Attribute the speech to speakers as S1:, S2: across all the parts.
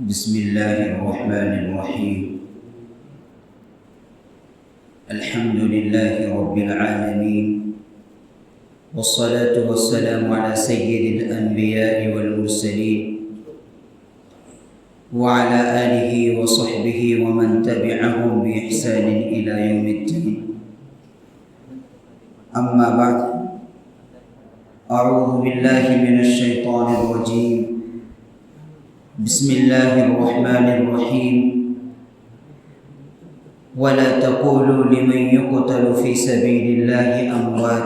S1: بسم الله الرحمن الرحيم. الحمد لله رب العالمين، والصلاة والسلام على سيد الأنبياء والمرسلين وعلى آله وصحبه ومن تبعهم بإحسان إلى يوم الدين. أما بعد، أعوذ بالله من الشيطان الرجيم. بسم الله الرحمن الرحيم. ولا تقولوا لمن يقتل في سبيل الله أموات.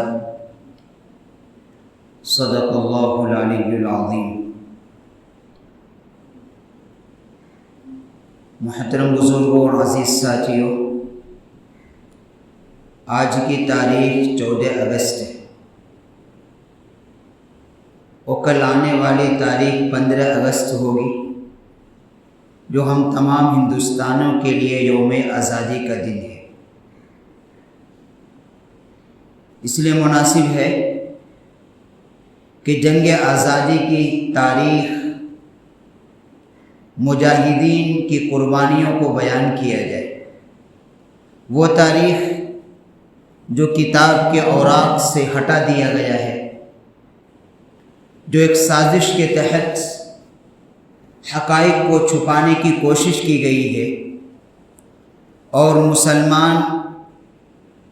S1: صدق الله العلي العظيم. محترم بزرگوں اور عزیز ساتھیوں، آج کی تاریخ 14 اگست ہے اور کل آنے والی تاریخ 15 اگست ہوگی، جو ہم تمام ہندوستانیوں کے لیے یوم آزادی کا دن ہے۔ اس لیے مناسب ہے کہ جنگ آزادی کی تاریخ، مجاہدین کی قربانیوں کو بیان کیا جائے۔ وہ تاریخ جو کتاب کے اوراق سے ہٹا دیا گیا ہے، جو ایک سازش کے تحت حقائق کو چھپانے کی کوشش کی گئی ہے، اور مسلمان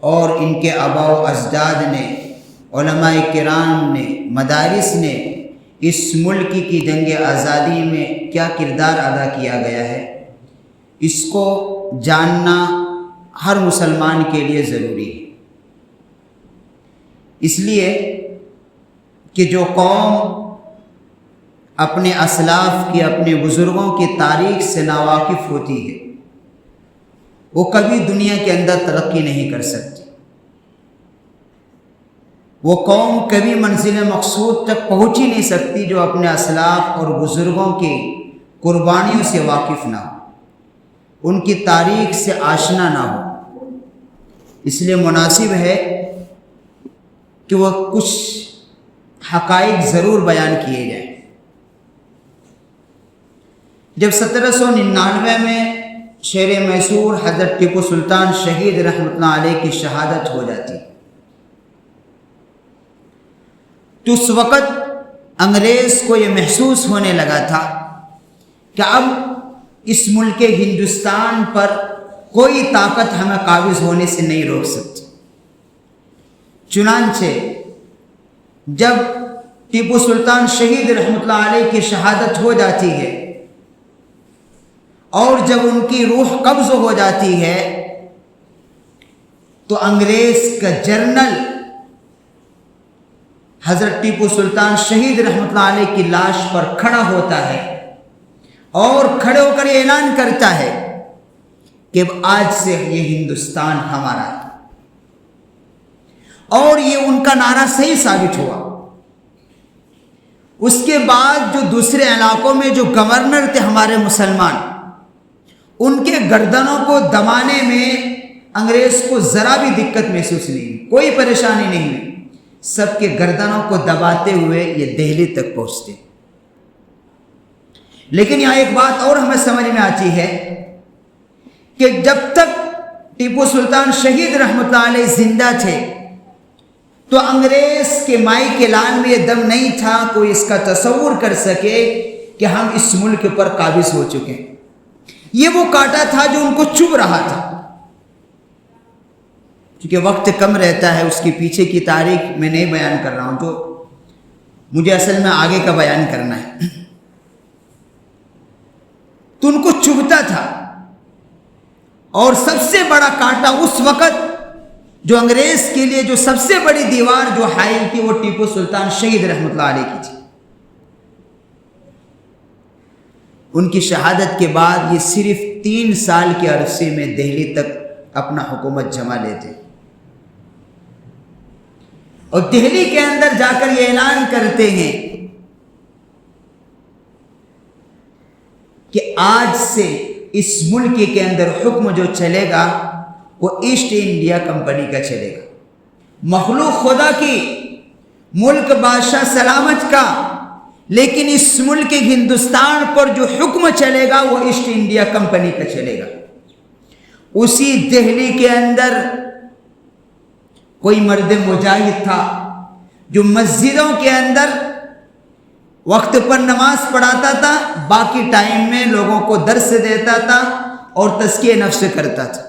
S1: اور ان کے آباء و اجداد نے، علماء کرام نے، مدارس نے اس ملک کی جنگ آزادی میں کیا کردار ادا کیا گیا ہے، اس کو جاننا ہر مسلمان کے لیے ضروری ہے۔ اس لیے کہ جو قوم اپنے اسلاف کی، اپنے بزرگوں کی تاریخ سے ناواقف ہوتی ہے، وہ کبھی دنیا کے اندر ترقی نہیں کر سکتی۔ وہ قوم کبھی منزل مقصود تک پہنچ ہی نہیں سکتی جو اپنے اسلاف اور بزرگوں کی قربانیوں سے واقف نہ ہو، ان کی تاریخ سے آشنا نہ ہو۔ اس لیے مناسب ہے کہ وہ کچھ حقائق ضرور بیان کیے جائیں۔ جب 1799 میں شیر میسور حضرت ٹیپو سلطان شہید رحمۃ اللہ علیہ کی شہادت ہو جاتی، تو اس وقت انگریز کو یہ محسوس ہونے لگا تھا کہ اب اس ملک ہندوستان پر کوئی طاقت ہمیں قابض ہونے سے نہیں روک سکتی۔ چنانچہ جب ٹیپو سلطان شہید رحمۃ اللہ علیہ کی شہادت ہو جاتی ہے اور جب ان کی روح قبض ہو جاتی ہے، تو انگریز کا جنرل حضرت ٹیپو سلطان شہید رحمۃ اللہ علیہ کی لاش پر کھڑا ہوتا ہے اور کھڑے ہو کر یہ اعلان کرتا ہے کہ آج سے یہ ہندوستان ہمارا ہے، اور یہ ان کا نعرہ صحیح ثابت ہوا۔ اس کے بعد جو دوسرے علاقوں میں جو گورنر تھے ہمارے مسلمان، ان کے گردنوں کو دبانے میں انگریز کو ذرا بھی دقت محسوس نہیں ہوئی، کوئی پریشانی نہیں ہوئی۔ سب کے گردنوں کو دباتے ہوئے یہ دہلی تک پہنچتے۔ لیکن یہاں ایک بات اور ہمیں سمجھ میں آتی ہے کہ جب تک ٹیپو سلطان شہید رحمۃ اللہ علیہ زندہ تھے، تو انگریز کے مائی کے لان میں یہ دم نہیں تھا کوئی اس کا تصور کر سکے کہ ہم اس ملک پر قابض ہو چکے ہیں۔ یہ وہ کانٹا تھا جو ان کو چبھ رہا تھا۔ کیونکہ وقت کم رہتا ہے، اس کے پیچھے کی تاریخ میں نہیں بیان کر رہا ہوں، جو مجھے اصل میں آگے کا بیان کرنا ہے۔ تو ان کو چبھتا تھا، اور سب سے بڑا کانٹا اس وقت جو انگریز کے لیے جو سب سے بڑی دیوار جو حائل تھی، وہ ٹیپو سلطان شہید رحمۃ اللہ علیہ کی تھی۔ ان کی شہادت کے بعد یہ صرف 3 سال کے عرصے میں دہلی تک اپنا حکومت جما لیتے، اور دہلی کے اندر جا کر یہ اعلان کرتے ہیں کہ آج سے اس ملک کے اندر حکم جو چلے گا وہ ایسٹ انڈیا کمپنی کا چلے گا۔ مخلوق خدا کی، ملک بادشاہ سلامت کا، لیکن اس ملک ہندوستان پر جو حکم چلے گا وہ ایسٹ انڈیا کمپنی کا چلے گا۔ اسی دہلی کے اندر کوئی مرد مجاہد تھا جو مسجدوں کے اندر وقت پر نماز پڑھاتا تھا، باقی ٹائم میں لوگوں کو درس دیتا تھا اور تزکیہ نفس کرتا تھا۔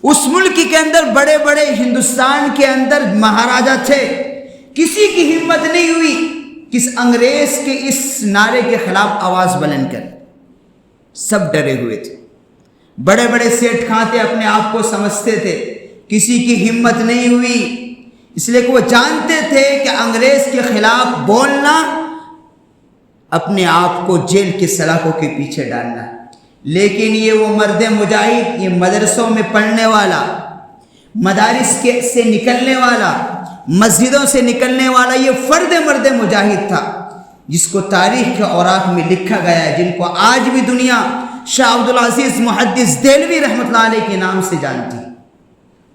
S1: اس ملک کے اندر بڑے بڑے ہندوستان کے اندر مہاراجا تھے، کسی کی ہمت نہیں ہوئی کس انگریز کے اس نعرے کے خلاف آواز بلند کر، سب ڈرے ہوئے تھے۔ بڑے بڑے سیٹھ خاں تھے، اپنے آپ کو سمجھتے تھے، کسی کی ہمت نہیں ہوئی، اس لیے کہ وہ جانتے تھے کہ انگریز کے خلاف بولنا اپنے آپ کو جیل کی سلاخوں کے پیچھے ڈالنا۔ لیکن یہ وہ مرد مجاہد، یہ مدرسوں میں پڑھنے والا، مدارس سے نکلنے والا، مسجدوں سے نکلنے والا یہ فرد مرد مجاہد تھا، جس کو تاریخ کے اوراق میں لکھا گیا ہے، جن کو آج بھی دنیا شاہ عبدالعزیز محدث دہلوی رحمۃ اللہ علیہ کے نام سے جانتی۔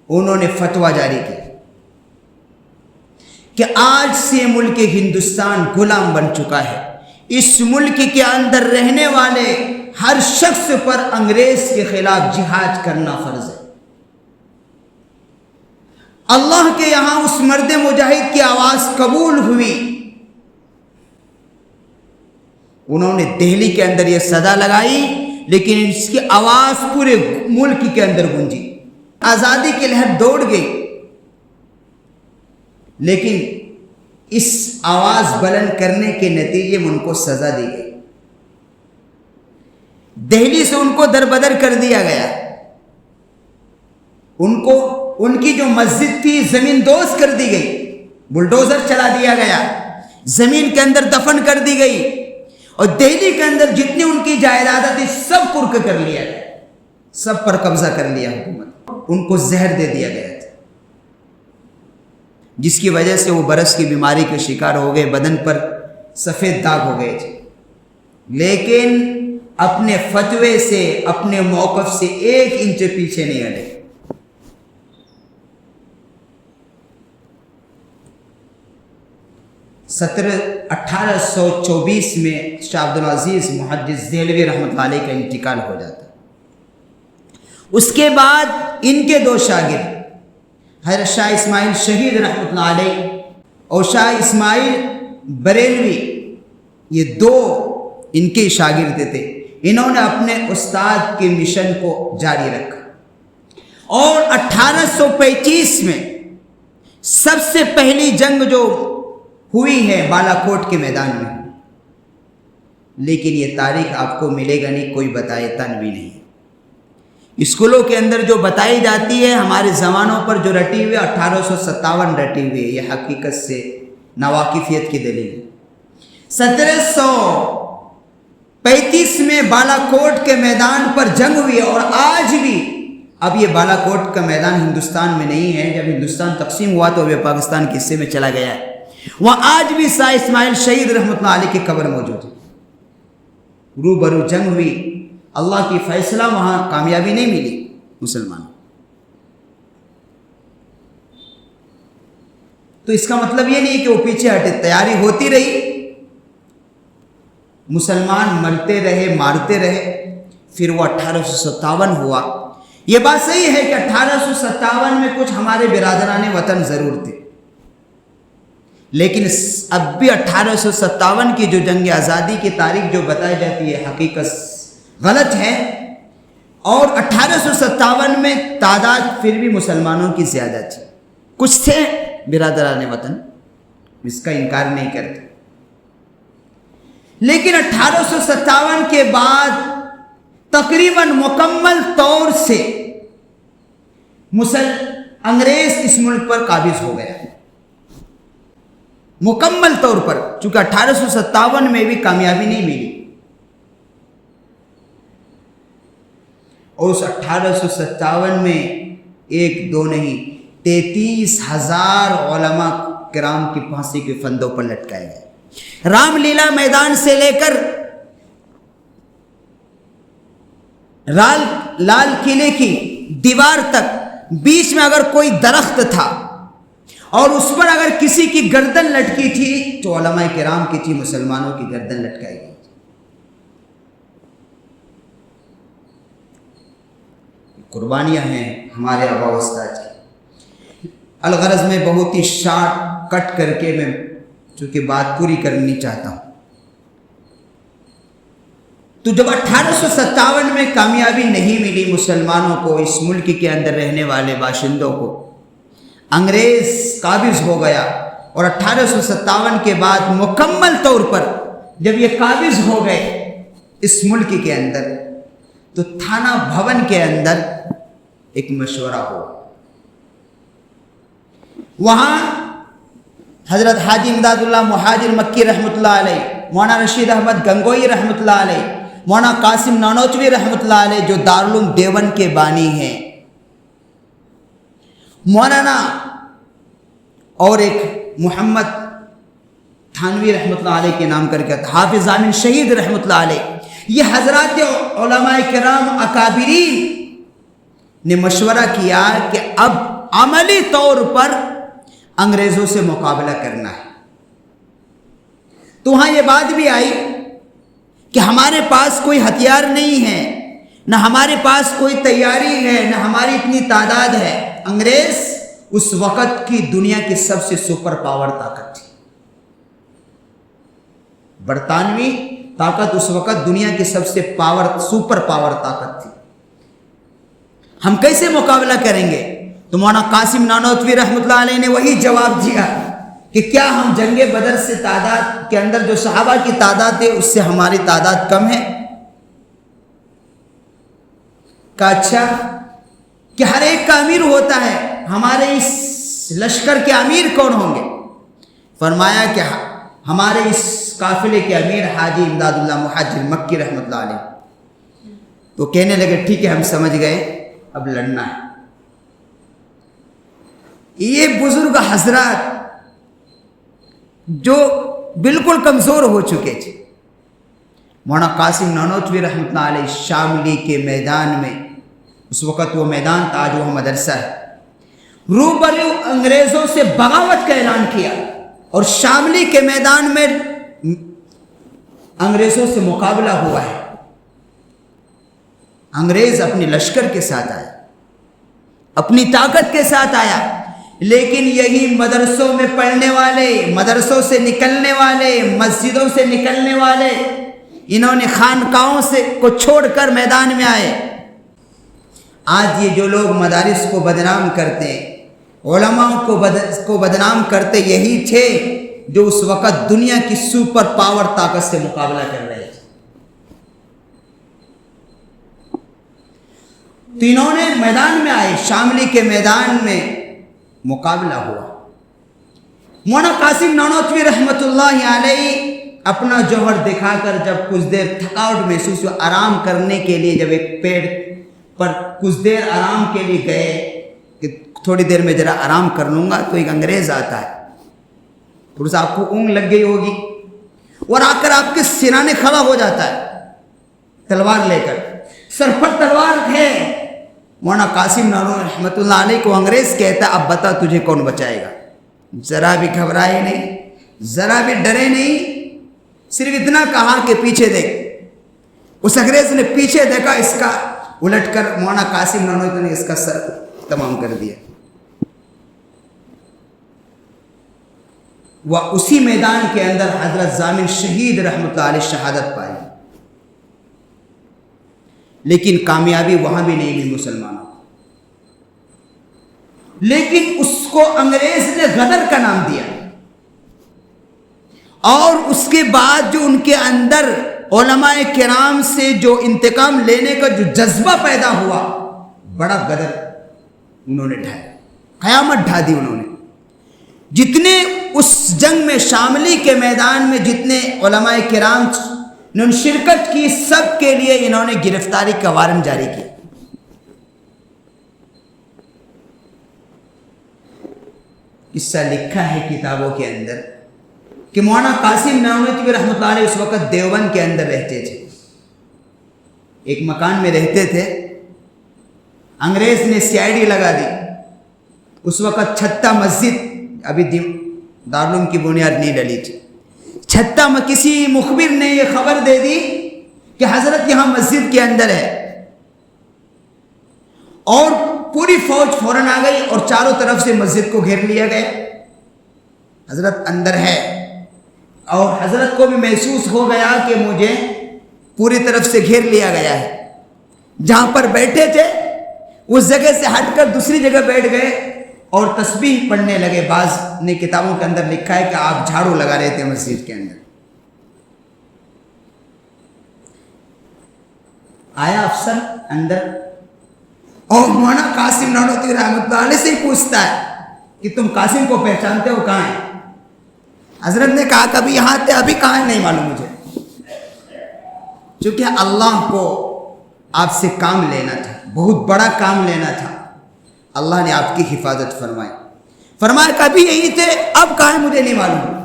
S1: انہوں نے فتویٰ جاری کیا کہ آج سے ملک ہندوستان غلام بن چکا ہے، اس ملک کے اندر رہنے والے ہر شخص پر انگریز کے خلاف جہاد کرنا فرض ہے۔ اللہ کے یہاں اس مرد مجاہد کی آواز قبول ہوئی، انہوں نے دہلی کے اندر یہ صدا لگائی، لیکن اس کی آواز پورے ملک کے اندر گونجی، آزادی کی لہر دوڑ گئی، لیکن اس آواز بلند کرنے کے نتیجے میں ان کو سزا دی گئی، دہلی سے ان کو دربدر کر دیا گیا، ان کی جو مسجد تھی زمین دوز کر دی گئی، بلڈوزر چلا دیا گیا، زمین کے اندر دفن کر دی گئی، اور دہلی کے اندر جتنی ان کی جائیداد تھی سب قرق کر لیا گیا، سب پر قبضہ کر لیا حکومت، ان کو زہر دے دیا گیا تھا، جس کی وجہ سے وہ برس کی بیماری کے شکار ہو گئے، بدن پر سفید داغ ہو گئے تھے، لیکن اپنے فتوے سے، اپنے موقف سے 1 انچ پیچھے نہیں ہٹے۔ 1824 میں شاہ عبدالعزیز محدث دہلوی رحمۃ اللہ علیہ کا انتقال ہو جاتا ہے۔ اس کے بعد ان کے 2 شاگرد حضرت شاہ اسماعیل شہید رحمۃ اللہ علیہ اور شاہ اسماعیل بریلوی، یہ 2 ان کے شاگرد تھے، انہوں نے اپنے استاد کے مشن کو جاری رکھا، اور 1835 میں سب سے پہلی جنگ جو ہوئی ہے بالا کوٹ کے میدان میں، لیکن یہ تاریخ آپ کو ملے گا نہیں، کوئی بتاتا بھی نہیں ہے۔ اسکولوں کے اندر جو بتائی جاتی ہے ہمارے زمانوں پر جو رٹی ہوئی 1857 رٹی ہوئی ہے، یہ حقیقت سے ناواقفیت کی دلیل ہے۔ 1735 میں بالا کوٹ کے میدان پر جنگ ہوئی ہے، اور آج بھی، اب یہ بالا کوٹ کا میدان ہندوستان میں نہیں ہے، جب ہندوستان تقسیم ہوا تو یہ پاکستان کے حصے میں چلا گیا ہے، وہاں آج بھی شاہ اسماعیل شہید رحمۃ اللہ علیہ کی قبر موجود ہے۔ روبرو جنگ ہوئی، اللہ کی فیصلہ، وہاں کامیابی نہیں ملی مسلمانوں، تو اس کا مطلب یہ نہیں کہ وہ پیچھے ہٹے، تیاری ہوتی رہی، مسلمان مرتے رہے، مارتے رہے، پھر وہ 1857 ہوا۔ یہ بات صحیح ہے کہ 1857 میں کچھ ہمارے برادران وطن ضرور تھے، لیکن اب بھی 1857 کی جو جنگ آزادی کی تاریخ جو بتائی جاتی ہے حقیقت غلط ہے، اور 1857 میں تعداد پھر بھی مسلمانوں کی زیادہ تھی، کچھ تھے برادران وطن، اس کا انکار نہیں کرتے، لیکن 1857 کے بعد تقریباً مکمل طور سے انگریز اس ملک پر قابض ہو گیا، مکمل طور پر، چونکہ 1857 میں بھی کامیابی نہیں ملی، اور اس 1857 میں 1 2 نہیں 33,000 علماء کرام کی پھانسی کے پھندوں پر لٹکائے گئے۔ رام لیلا میدان سے لے کر لال قلعے کی دیوار تک، بیچ میں اگر کوئی درخت تھا اور اس پر اگر کسی کی گردن لٹکی تھی تو علماء کرام کی تھی، مسلمانوں کی گردن لٹکائی گئی تھی۔ قربانیاں ہیں ہمارے آبا و اجداد کی۔ الغرض میں بہت ہی شارٹ کٹ کر کے میں چونکہ بات پوری کرنی چاہتا ہوں، تو جب 1857 میں کامیابی نہیں ملی مسلمانوں کو، اس ملک کے اندر رہنے والے باشندوں کو، انگریز قابض ہو گیا، اور 1857 کے بعد مکمل طور پر جب یہ قابض ہو گئے اس ملک کے اندر، تو تھانہ بھون کے اندر ایک مشورہ ہو۔ وہاں حضرت حاجی امداد اللہ مہاجر مکی رحمۃ اللہ علیہ، مولانا رشید احمد گنگوئی رحمۃ اللہ علیہ، مولانا قاسم نانوتوی رحمۃ اللہ علیہ جو دارالعلوم دیوبند کے بانی ہیں، مولانا اور ایک محمد تھانوی رحمۃ اللہ علیہ کے نام کر کے، حافظ ضامن شہید رحمۃ اللہ علیہ، یہ حضرات علماء کرام اکابرین نے مشورہ کیا کہ اب عملی طور پر انگریزوں سے مقابلہ کرنا ہے۔ تو وہاں یہ بات بھی آئی کہ ہمارے پاس کوئی ہتھیار نہیں ہے، نہ ہمارے پاس کوئی تیاری ہے، نہ ہماری اتنی تعداد ہے۔ انگریز اس وقت کی دنیا کی سب سے سپر پاور طاقت تھی۔ برطانوی طاقت اس وقت دنیا کی سب سے سپر پاور طاقت تھی۔ ہم کیسے مقابلہ کریں گے؟ تو مولانا قاسم نانوتوی رحمۃ اللہ علیہ نے وہی جواب دیا کہ کیا ہم جنگ بدر سے تعداد کے اندر جو صحابہ کی تعداد ہے اس سے ہماری تعداد کم ہے؟ کہا اچھا کہ ہر ایک کا امیر ہوتا ہے، ہمارے اس لشکر کے امیر کون ہوں گے؟ فرمایا کہ ہمارے اس قافلے کے امیر حاجی امداد اللہ مہاجر مکی رحمۃ اللہ علیہ۔ تو کہنے لگے ٹھیک ہے ہم سمجھ گئے، اب لڑنا ہے۔ یہ بزرگ حضرات جو بالکل کمزور ہو چکے تھے، مولانا قاسم نانوتوی رحمۃ اللہ علیہ شاملی کے میدان میں، اس وقت وہ میدان تھا جو وہ مدرسہ ہے، روبرو انگریزوں سے بغاوت کا اعلان کیا، اور شاملی کے میدان میں انگریزوں سے مقابلہ ہوا ہے۔ انگریز اپنے لشکر کے ساتھ آیا، اپنی طاقت کے ساتھ آیا، لیکن یہی مدرسوں میں پڑھنے والے، مدرسوں سے نکلنے والے، مسجدوں سے نکلنے والے، انہوں نے خانقاہوں کو چھوڑ کر میدان میں آئے۔ آج یہ جو لوگ مدارس کو بدنام کرتے، علماء کو بدنام کرتے، یہی تھے جو اس وقت دنیا کی سپر پاور طاقت سے مقابلہ کر رہے تھے۔ تو انہوں نے میدان میں آئے، شاملی کے میدان میں مقابلہ ہوا۔ مولانا قاسم نانوتوی رحمۃ اللہ علیہ اپنا جوہر دکھا کر جب کچھ دیر تھکاوٹ محسوس ہوا، آرام کرنے کے لیے جب ایک پیڑ پر کچھ دیر آرام کے لیے گئے کہ تھوڑی دیر میں ذرا آرام کر لوں گا، تو ایک انگریز آتا ہے، تھوڑا سا آپ کو اونگ لگ گئی ہوگی، اور آ کر آپ کے سرانے کھڑا ہو جاتا ہے تلوار لے کر، سر پر تلوار ہے۔ مولانا قاسم نانوتوی رحمۃ اللہ علیہ کو انگریز کہتا ہے اب بتا تجھے کون بچائے گا؟ ذرا بھی گھبرائے نہیں، ذرا بھی ڈرے نہیں، صرف اتنا کہا کہ پیچھے دیکھ۔ اس انگریز نے پیچھے دیکھا، اس کا الٹ کر مولانا قاسم نانوتوی نے اس کا سر تمام کر دیا۔ وہ اسی میدان کے اندر حضرت ضامن شہید رحمۃ اللہ علیہ شہادت پائی، لیکن کامیابی وہاں بھی نہیں ملی مسلمانوں کو۔ لیکن اس کو انگریز نے غدر کا نام دیا، اور اس کے بعد جو ان کے اندر علماء کرام سے جو انتقام لینے کا جو جذبہ پیدا ہوا، بڑا غدر انہوں نے ڈھایا، قیامت ڈھا دی انہوں نے۔ جتنے اس جنگ میں شاملی کے میدان میں جتنے علماء کرام نے شرکت کی، سب کے لیے انہوں نے گرفتاری کا وارنٹ جاری کیا۔ قصہ لکھا ہے کتابوں کے اندر کہ مولانا قاسم نانوتوی رحمۃ اللہ علیہ اس وقت دیوبند کے اندر رہتے تھے، ایک مکان میں رہتے تھے، انگریز نے CID لگا دی۔ اس وقت چھتہ مسجد ابھی دارالعلوم کی بنیاد نہیں ڈلی تھی، چھٹا میں کسی مخبر نے یہ خبر دے دی کہ حضرت یہاں مسجد کے اندر ہے، اور پوری فوج فوراً آ گئی اور چاروں طرف سے مسجد کو گھیر لیا گیا، حضرت اندر ہے، اور حضرت کو بھی محسوس ہو گیا کہ مجھے پوری طرف سے گھیر لیا گیا ہے۔ جہاں پر بیٹھے تھے اس جگہ سے ہٹ کر دوسری جگہ بیٹھ گئے اور تسبیح پڑھنے لگے۔ بعض نے کتابوں کے اندر لکھا ہے کہ آپ جھاڑو لگا رہے تھے مسجد کے اندر۔ آیا افسر اندر اور مولانا قاسم نانوتوی رحمۃ اللہ علیہ سے پوچھتا ہے کہ تم قاسم کو پہچانتے ہو، کہاں ہے؟ حضرت نے کہا کبھی یہاں تھے، ابھی کہاں ہے نہیں معلوم مجھے۔ چونکہ اللہ کو آپ سے کام لینا تھا، بہت بڑا کام لینا تھا، اللہ نے آپ کی حفاظت فرمائی۔ فرمایا کبھی یہی تھے، اب کہاں ہے مجھے نہیں معلوم۔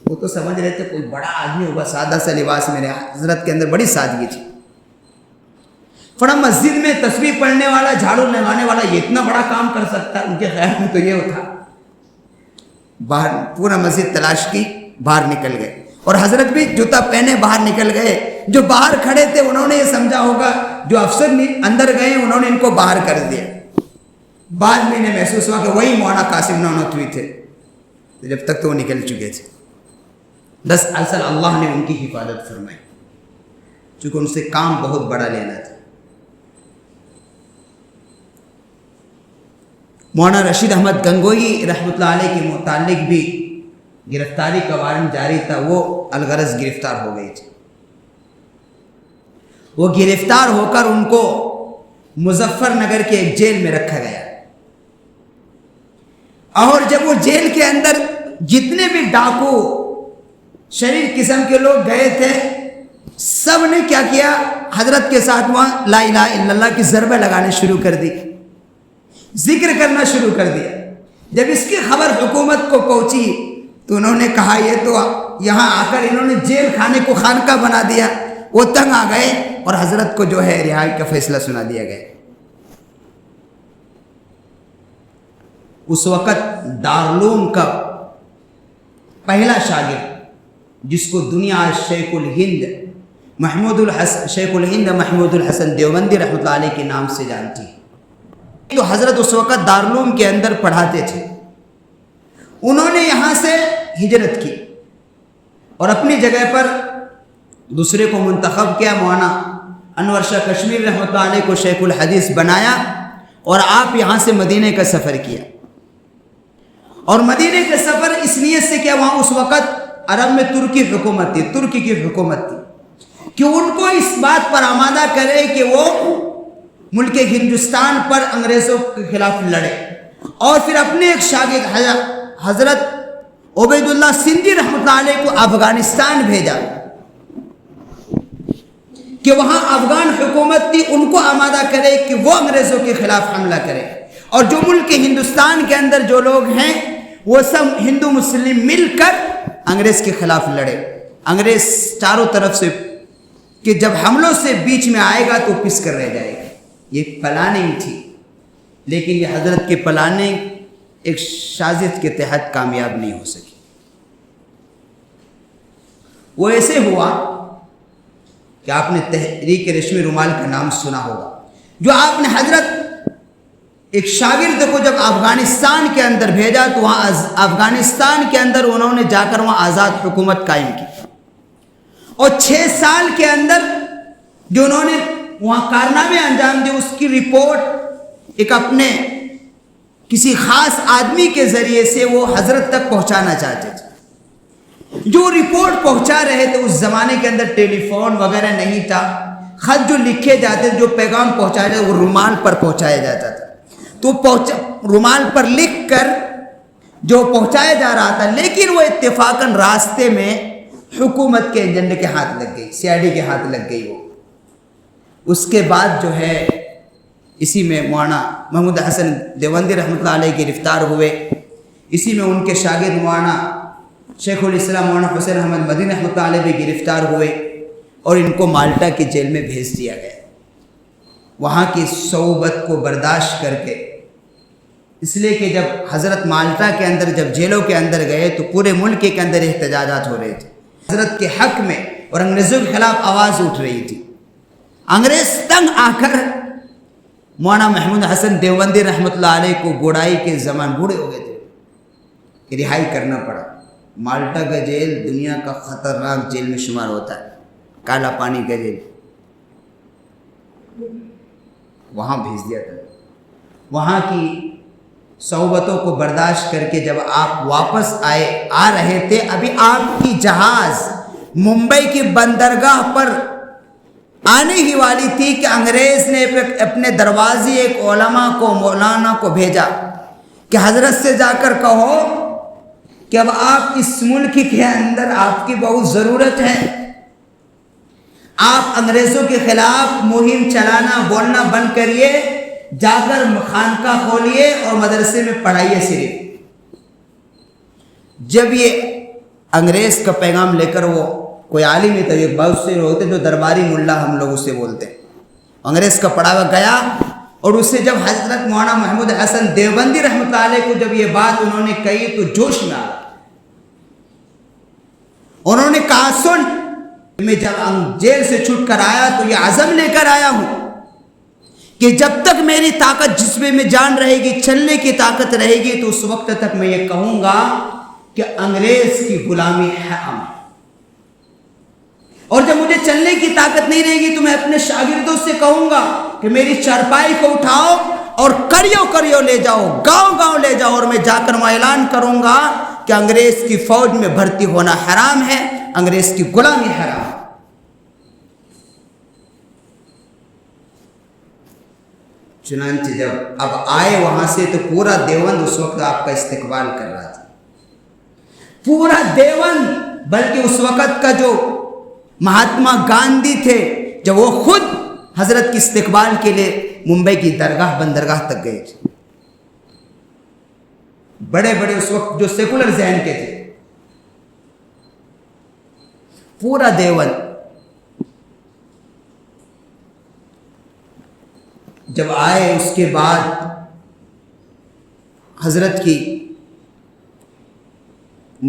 S1: وہ تو سمجھ رہے تھے کوئی بڑا آدمی ہوگا، سادہ سا لباس میں، حضرت کے اندر بڑی سادگی تھی۔ فرمایا مسجد میں تسبیح پڑھنے والا، جھاڑو لگانے والا یہ اتنا بڑا کام کر سکتا ہے؟ ان کے خیال میں تو یہ تھا۔ باہر پورا مسجد تلاش کی، باہر نکل گئے، اور حضرت بھی جوتا پہنے باہر نکل گئے۔ جو باہر کھڑے تھے انہوں نے یہ سمجھا ہوگا جو افسر اندر گئے انہوں نے ان کو باہر کر دیا۔ بعد میں انہیں محسوس ہوا کہ وہی مولانا قاسم نانوتوی تھے، جب تک تو وہ نکل چکے تھے۔ دراصل اللہ نے ان کی حفاظت فرمائی، چونکہ ان سے کام بہت بڑا لینا تھا۔ مولانا رشید احمد گنگوئی رحمۃ اللہ علیہ کے متعلق بھی گرفتاری کا وارنٹ جاری تھا، وہ الغرض گرفتار ہو گئی تھی۔ وہ گرفتار ہو کر ان کو مظفر نگر کے ایک جیل میں رکھا گیا، اور جب وہ جیل کے اندر جتنے بھی ڈاکو شریر قسم کے لوگ گئے تھے، سب نے کیا کیا؟ حضرت کے ساتھ وہاں لا الہ الا اللہ کی ضربیں لگانے شروع کر دی، ذکر کرنا شروع کر دیا۔ جب اس کی خبر حکومت کو پہنچی تو انہوں نے کہا یہ تو یہاں آ کر انہوں نے جیل خانے کو خانقاہ بنا دیا۔ وہ تنگ آ گئے اور حضرت کو جو ہے رہائی کا فیصلہ سنا دیا گیا۔ اس وقت دارالعلوم کا پہلا شاگرد، جس کو دنیا شیخ الہند محمود الحسن دیوبندی رحمۃ اللہ علیہ کے نام سے جانتی ہے، تو حضرت اس وقت دارالعلوم کے اندر پڑھاتے تھے۔ انہوں نے یہاں سے ہجرت کی اور اپنی جگہ پر دوسرے کو منتخب کیا، مولانا انور شاہ کشمیر رحمۃ اللہ علیہ کو شیخ الحدیث بنایا، اور آپ یہاں سے مدینے کا سفر کیا۔ اور مدینے کا سفر اس نیت سے کیا، وہاں اس وقت عرب میں ترکی حکومت تھی، ترکی کی حکومت تھی، کہ ان کو اس بات پر آمادہ کرے کہ وہ ملک ہندوستان پر انگریزوں کے خلاف لڑے، اور پھر اپنے ایک شاگرد حضرت عبید اللہ سندھی رحمۃ اللہ علیہ کو افغانستان بھیجا کہ وہاں افغان حکومت تھی، ان کو آمادہ کرے کہ وہ انگریزوں کے خلاف حملہ کرے، اور جو ملک ہندوستان کے اندر جو لوگ ہیں وہ سب ہندو مسلم مل کر انگریز کے خلاف لڑے۔ انگریز چاروں طرف سے کہ جب حملوں سے بیچ میں آئے گا تو پس کر رہ جائے گا۔ یہ پلاننگ تھی، لیکن یہ حضرت کی پلاننگ ایک سازش کے تحت کامیاب نہیں ہو سکی۔ وہ ایسے ہوا کہ آپ نے تحریک ریشمی رومال کا نام سنا ہوگا، جو آپ نے حضرت ایک شاگرد کو جب افغانستان کے اندر بھیجا تو وہاں افغانستان کے اندر انہوں نے جا کر وہاں آزاد حکومت قائم کی، اور 6 سال کے اندر جو انہوں نے وہاں کارنامے انجام دیے، اس کی رپورٹ ایک اپنے کسی خاص آدمی کے ذریعے سے وہ حضرت تک پہنچانا چاہتے تھے۔ جو رپورٹ پہنچا رہے تھے، اس زمانے کے اندر ٹیلی فون وغیرہ نہیں تھا، خط جو لکھے جاتے جو پیغام پہنچایا جاتا وہ رومال پر پہنچایا جاتا تھا، تو رومال پر لکھ کر جو پہنچایا جا رہا تھا، لیکن وہ اتفاقاً راستے میں حکومت کے ایجنڈے کے ہاتھ لگ گئی، سی آئی ڈی کے ہاتھ لگ گئی۔ وہ اس کے بعد جو ہے اسی میں مولانا محمود حسن دیوبندی رحمۃ اللہ علیہ گرفتار ہوئے، اسی میں ان کے شاگرد مولانا شیخ الاسلام مولانا حسین احمد مدنی رحمۃ اللہ علیہ بھی گرفتار ہوئے، اور ان کو مالٹا کی جیل میں بھیج دیا گیا۔ وہاں کی صعوبت کو برداشت کر کے اس لیے کہ جب حضرت مالٹا کے اندر جب جیلوں کے اندر گئے تو پورے ملک کے اندر احتجاجات ہو رہے تھے حضرت کے حق میں، اور انگریزوں کے خلاف آواز اٹھ رہی تھی۔ انگریز تنگ آ کر مولانا محمود حسن دیوبندی رحمۃ اللہ علیہ کو بوڑھائی کے زمان، بوڑھے ہو گئے تھے، کہ رہائی کرنا پڑا۔ مالٹا کا جیل دنیا کا خطرناک جیل میں شمار ہوتا ہے، کالا پانی کا جیل، وہاں بھیج دیا تھا۔ وہاں کی صحبتوں کو برداشت کر کے جب آپ واپس آ رہے تھے، ابھی آپ کی جہاز ممبئی کی بندرگاہ پر آنے ہی والی تھی کہ انگریز نے اپنے دروازے ایک علماء کو، مولانا کو بھیجا کہ حضرت سے جا کر کہو کہ اب آپ اس ملک کے اندر آپ کی بہت ضرورت ہے، آپ انگریزوں کے خلاف مہم چلانا، بولنا بند کریے، جا کر خانقاہ کھولیے اور مدرسے میں پڑھائیے صرف۔ جب یہ انگریز کا پیغام لے کر، وہ کوئی عالم ہی تھا، یہ بہت سے ہوتے جو درباری ملا ہم لوگ اسے بولتے، انگریز کا پڑھاوا گیا، اور اسے جب حضرت مولانا محمود حسن دیوبندی رحمۃ اللہ علیہ کو جب یہ بات انہوں نے کہی تو جوش میں آ گیا۔ انہوں نے کہا سن، میں جب جیل سے چھوٹ کر آیا تو یہ عزم لے کر آیا ہوں کہ جب تک میری طاقت جسم میں جان رہے گی، چلنے کی طاقت رہے گی، تو اس وقت تک میں یہ کہوں گا کہ انگریز کی غلامی ہے امن، اور جب مجھے چلنے کی طاقت نہیں رہے گی تو میں اپنے شاگردوں سے کہوں گا کہ میری چارپائی کو اٹھاؤ اور کریو لے جاؤ، گاؤں گاؤں لے جاؤ، اور میں جا کر وہ اعلان کروں گا کہ انگریز کی فوج میں بھرتی ہونا حرام ہے، انگریز کی غلامی حرام ہے۔ چنانچہ جب اب آئے وہاں سے تو پورا دیوبند اس وقت آپ کا استقبال کر رہا تھا، پورا دیوبند، بلکہ اس وقت کا جو مہاتما گاندھی تھے، جب وہ خود حضرت کے استقبال کے لیے ممبئی کی بندرگاہ تک گئے تھے، بڑے بڑے اس وقت جو سیکولر ذہن کے تھے، پورا دیوبند جب آئے، اس کے بعد حضرت کی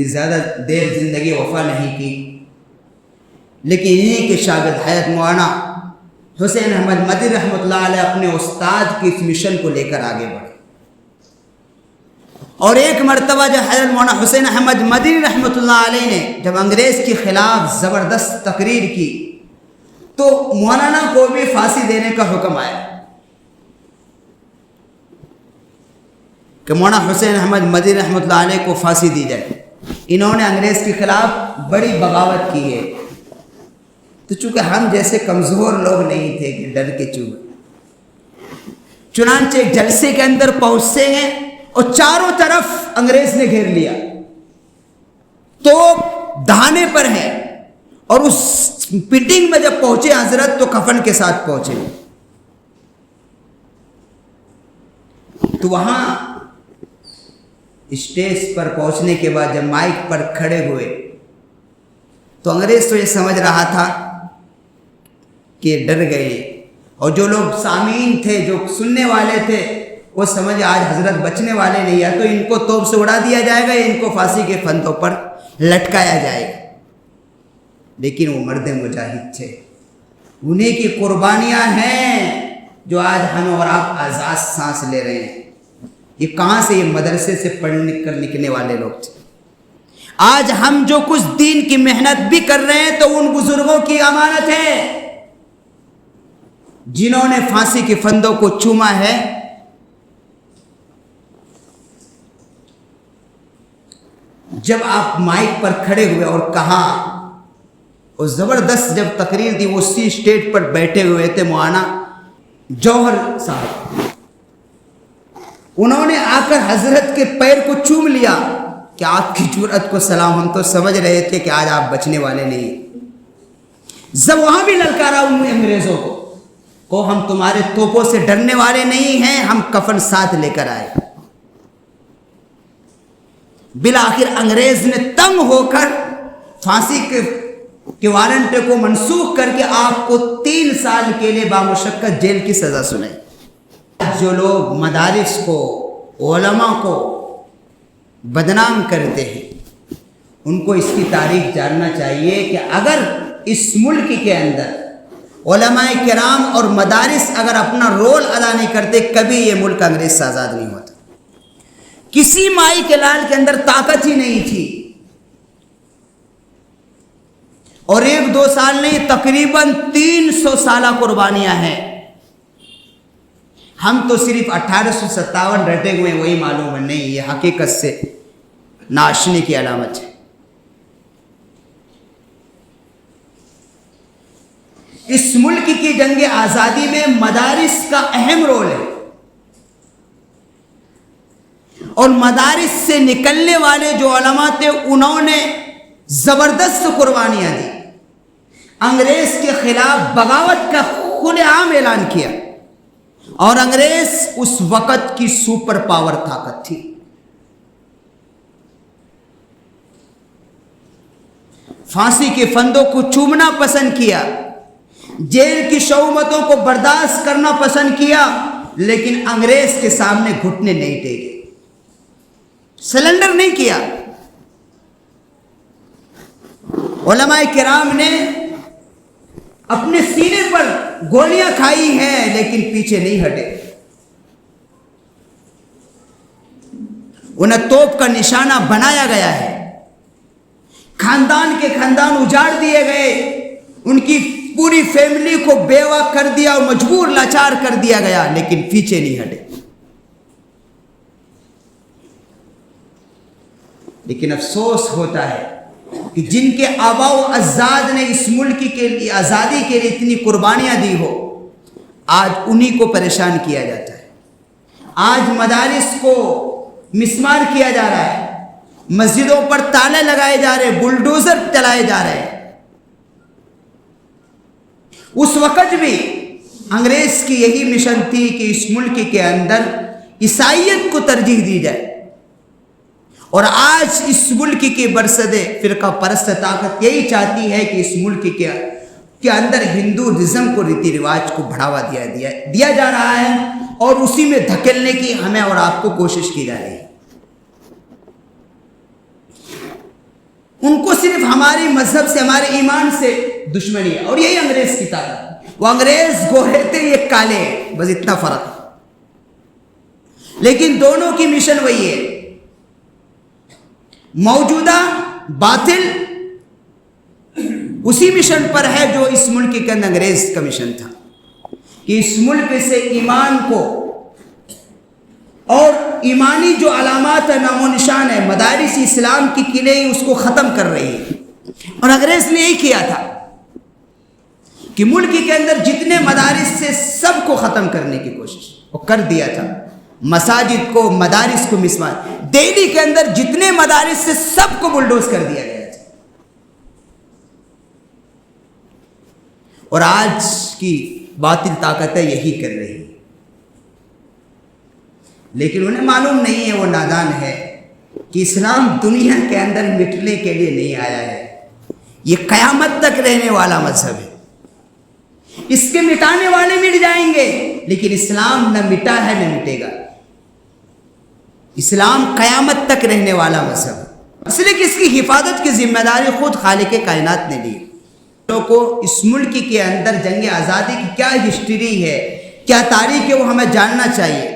S1: زیادہ دیر زندگی وفا نہیں کی، لیکن انہیں کے شاگرد حضرت مولانا حسین احمد مدنی رحمۃ اللہ علیہ اپنے استاد کی اس مشن کو لے کر آگے بڑھے، اور ایک مرتبہ جب حضرت مولانا حسین احمد مدنی رحمۃ اللہ علیہ نے جب انگریز کے خلاف زبردست تقریر کی تو مولانا کو بھی پھانسی دینے کا حکم آیا کہ مولانا حسین احمد مدنی رحمۃ اللہ علیہ کو پھانسی دی جائے۔ انہوں نے انگریز کے خلاف بڑی بغاوت کی ہے، تو چونکہ ہم جیسے کمزور لوگ نہیں تھے کہ ڈر کے چنانچہ ایک جلسے کے اندر پہنچتے ہیں اور چاروں طرف انگریز نے گھیر لیا، تو دہانے پر ہیں، اور اس میٹنگ میں جب پہنچے حضرت تو کفن کے ساتھ پہنچے، تو وہاں اسٹیج پر پہنچنے کے بعد جب مائک پر کھڑے ہوئے تو انگریز تو یہ سمجھ رہا تھا کہ ڈر گئے، اور جو لوگ سامعین تھے، جو سننے والے تھے، وہ سمجھ آج حضرت بچنے والے نہیں، یا تو ان کو توپ سے اڑا دیا جائے گا یا ان کو پھانسی کے پھندوں پر لٹکایا جائے گا۔ لیکن وہ مرد مجاہد تھے، انہیں کی قربانیاں ہیں جو آج ہم اور آپ آزاد سانس لے رہے ہیں۔ یہ کہاں سے؟ یہ مدرسے سے پڑھنے کر نکلنے والے لوگ تھے۔ آج ہم جو کچھ دین کی محنت بھی کر رہے ہیں تو ان بزرگوں کی امانت ہے جنہوں نے پھانسی کے پھندوں کو چوما ہے۔ جب آپ مائک پر کھڑے ہوئے اور کہا، اور زبردست جب تقریر دی، وہ اسی اسٹیج پر بیٹھے ہوئے تھے مولانا جوہر صاحب، انہوں نے آ کر حضرت کے پیر کو چوم لیا کہ آپ کی جرأت کو سلام، ہم تو سمجھ رہے تھے کہ آج آپ بچنے والے نہیں۔ جب وہاں بھی للکارا انہوں نے انگریزوں کو ہم تمہارے توپوں سے ڈرنے والے نہیں ہیں، ہم کفن ساتھ لے کر آئے۔ بالآخر انگریز نے تنگ ہو کر پھانسی کے وارنٹ کو منسوخ کر کے آپ کو 3 سال کے لیے بامشقت جیل کی سزا سنائی۔ جو لوگ مدارس کو، علماء کو بدنام کرتے ہیں، ان کو اس کی تاریخ جاننا چاہیے کہ اگر اس ملک کے اندر علماء کرام اور مدارس اگر اپنا رول ادا نہیں کرتے، کبھی یہ ملک انگریز سے آزاد نہیں ہوتا۔ کسی مائی کے لال کے اندر طاقت ہی نہیں تھی، اور 1-2 سال نہیں، تقریباً 300 سالہ قربانیاں ہیں۔ ہم تو صرف 1857 رٹے ہوئے وہی معلوم ہے، نہیں، یہ حقیقت سے ناشنی کی علامت ہے۔ اس ملک کی جنگ آزادی میں مدارس کا اہم رول ہے، اور مدارس سے نکلنے والے جو علماء تھے انہوں نے زبردست قربانیاں دی، انگریز کے خلاف بغاوت کا کھلے عام اعلان کیا، اور انگریز اس وقت کی سپر پاور طاقت تھی۔ پھانسی کے پھندوں کو چومنا پسند کیا، جیل کی شہوتوں کو برداشت کرنا پسند کیا، لیکن انگریز کے سامنے گھٹنے نہیں ٹیکے، سلنڈر نہیں کیا۔ علماء کرام نے اپنے سینے پر گولیاں کھائی ہیں لیکن پیچھے نہیں ہٹے، انہیں توپ کا نشانہ بنایا گیا ہے، خاندان کے خاندان اجاڑ دیے گئے، ان کی پوری فیملی کو بیوہ کر دیا اور مجبور لاچار کر دیا گیا، لیکن پیچھے نہیں ہٹے۔ لیکن افسوس ہوتا ہے کہ جن کے آباء و اجداد نے اس ملک کے لیے آزادی کے لیے اتنی قربانیاں دی ہو، آج انہی کو پریشان کیا جاتا ہے۔ آج مدارس کو مسمار کیا جا رہا ہے، مسجدوں پر تالے لگائے جا رہے، بلڈوزر چلائے جا رہے ہیں۔ اس وقت بھی انگریز کی یہی مشن تھی کہ اس ملک کے اندر عیسائیت کو ترجیح دی جائے، اور آج اس ملک کی برسد فرقہ پرست طاقت یہی چاہتی ہے کہ اس ملک کے اندر ہندوازم کو ریتی رواج کو بڑھاوا دیا جا رہا ہے، اور اسی میں دھکیلنے کی ہمیں اور آپ کو کوشش کی جا رہی ہے۔ ان کو صرف ہماری مذہب سے، ہمارے ایمان سے دشمنی ہے، اور یہی انگریز کی طاقت۔ وہ انگریز گورے تھے، یہ کالے ہیں، بس اتنا فرق ہے، لیکن دونوں کی مشن وہی ہے۔ موجودہ باطل اسی مشن پر ہے جو اس ملک کے اندر انگریز کا مشن تھا، کہ اس ملک سے ایمان کو اور ایمانی جو علامات نام و نشان ہے، مدارس اسلام کی قلعے اس کو ختم کر رہی ہے۔ اور انگریز نے یہی کیا تھا کہ ملک کے اندر جتنے مدارس سے سب کو ختم کرنے کی کوشش وہ کر دیا تھا، مساجد کو، مدارس کو مسمار۔ دہلی کے اندر جتنے مدارس سے سب کو بلڈوز کر دیا گیا تھا، اور آج کی باطل طاقتیں یہی کر رہی ہیں، لیکن انہیں معلوم نہیں ہے، وہ نادان ہے، کہ اسلام دنیا کے اندر مٹنے کے لیے نہیں آیا ہے، یہ قیامت تک رہنے والا مذہب ہے۔ اس کے مٹانے والے مٹ جائیں گے، لیکن اسلام نہ مٹا ہے نہ مٹے گا۔ اسلام قیامت تک رہنے والا مذہب ہے، اس لیے کہ اس کی حفاظت کی ذمہ داری خود خالق کائنات نے لی۔ لوگوں کو اس ملک کے اندر جنگ آزادی کی کیا ہسٹری ہے، کیا تاریخ ہے، وہ ہمیں جاننا چاہیے۔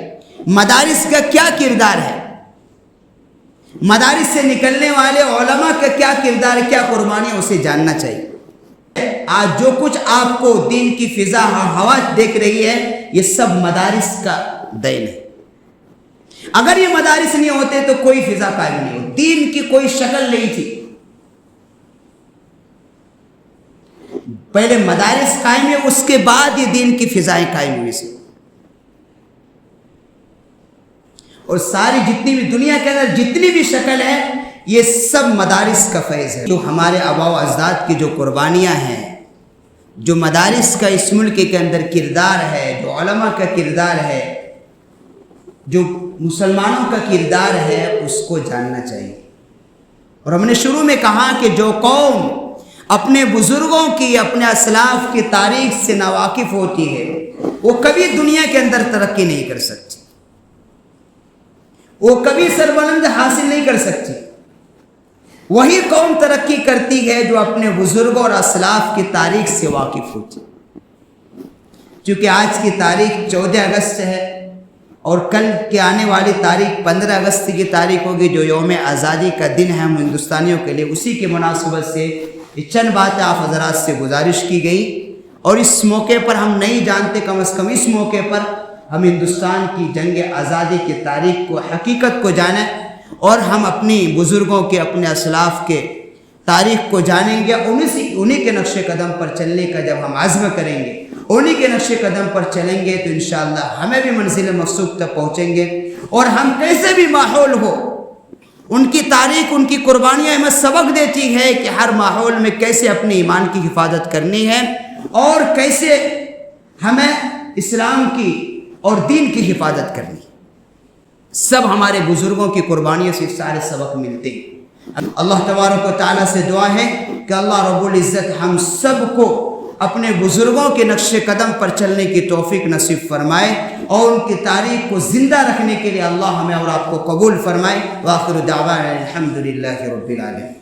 S1: مدارس کا کیا کردار ہے، مدارس سے نکلنے والے علماء کا کیا کردار ہے، کیا قربانی ہے، اسے جاننا چاہیے۔ آج جو کچھ آپ کو دین کی فضا ہوا دیکھ رہی ہے، یہ سب مدارس کا دین ہے۔ اگر یہ مدارس نہیں ہوتے تو کوئی فضا قائم نہیں ہوتی، دین کی کوئی شکل نہیں تھی۔ پہلے مدارس قائم ہے، اس کے بعد یہ دین کی فضائیں قائم ہوئی سے، اور ساری جتنی بھی دنیا کے اندر جتنی بھی شکل ہے، یہ سب مدارس کا فیض ہے۔ جو ہمارے آباء و اجداد کی جو قربانیاں ہیں، جو مدارس کا اس ملک کے اندر کردار ہے، جو علماء کا کردار ہے، جو مسلمانوں کا کردار ہے، اس کو جاننا چاہیے۔ اور ہم نے شروع میں کہا کہ جو قوم اپنے بزرگوں کی، اپنے اسلاف کی تاریخ سے ناواقف ہوتی ہے، وہ کبھی دنیا کے اندر ترقی نہیں کر سکتی۔ وہ کبھی سربلند حاصل نہیں کر سکتی۔ وہی قوم ترقی کرتی ہے جو اپنے بزرگوں اور اسلاف کی تاریخ سے واقف ہوتی۔ چونکہ آج کی تاریخ 14 اگست ہے اور کل کے آنے والی تاریخ 15 اگست کی تاریخ ہوگی جو یوم آزادی کا دن ہے ہم ہندوستانیوں کے لیے، اسی کی مناسبت سے یہ چند باتیں آپ حضرات سے گزارش کی گئی، اور اس موقع پر ہم نہیں جانتے، کم از کم اس موقع پر ہم ہندوستان کی جنگ آزادی کی تاریخ کو، حقیقت کو جانیں، اور ہم اپنی بزرگوں کے، اپنے اسلاف کے تاریخ کو جانیں گے۔ انہی کے نقش قدم پر چلنے کا جب ہم عزم کریں گے، انہی کے نقش قدم پر چلیں گے، تو انشاءاللہ ہمیں بھی منزل مقصود تک پہنچیں گے۔ اور ہم کیسے بھی ماحول ہو، ان کی تاریخ، ان کی قربانیاں ہمیں سبق دیتی ہے کہ ہر ماحول میں کیسے اپنے ایمان کی حفاظت کرنی ہے اور کیسے ہمیں اسلام کی اور دین کی حفاظت کرنی ہے۔ سب ہمارے بزرگوں کی قربانیوں سے سارے سبق ملتے ہیں۔ اللہ تبارک و تعالیٰ سے دعا ہے کہ اللہ رب العزت ہم سب کو اپنے بزرگوں کے نقش قدم پر چلنے کی توفیق نصیب فرمائے، اور ان کی تاریخ کو زندہ رکھنے کے لیے اللہ ہمیں اور آپ کو قبول فرمائے۔ وآخر دعوانا الحمدللہ رب العالمین۔